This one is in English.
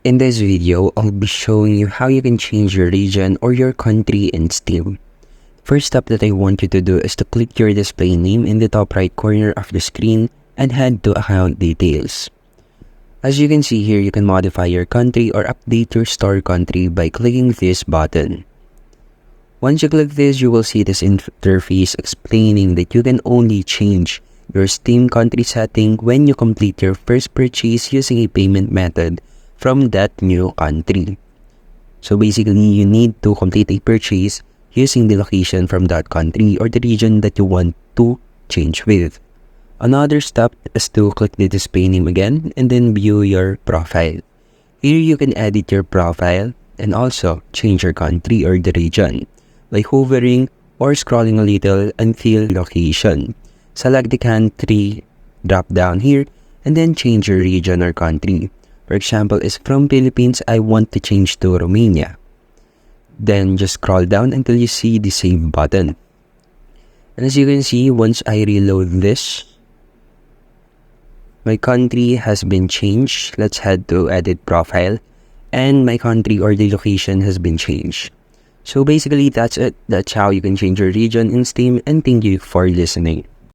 In this video, I'll be showing you how you can change your region or your country in Steam. First step that I want you to do is to click your display name in the top right corner of the screen and head to account details. As you can see here, you can modify your country or update your store country by clicking this button. Once you click this, you will see this interface explaining that you can only change your Steam country setting when you complete your first purchase using a payment method from that new country. So basically, you need to complete a purchase using the location from that country or the region that you want to change with. Another step is to click the display name again and then view your profile. Here you can edit your profile and also change your country or the region by hovering or scrolling a little until location. Select the country drop down here and then change your region or country. For example, is from Philippines, I want to change to Romania. Then just scroll down until you see the save button. And as you can see, once I reload this, my country has been changed. Let's head to edit profile. And my country or the location has been changed. So basically, that's it. That's how you can change your region in Steam, and thank you for listening.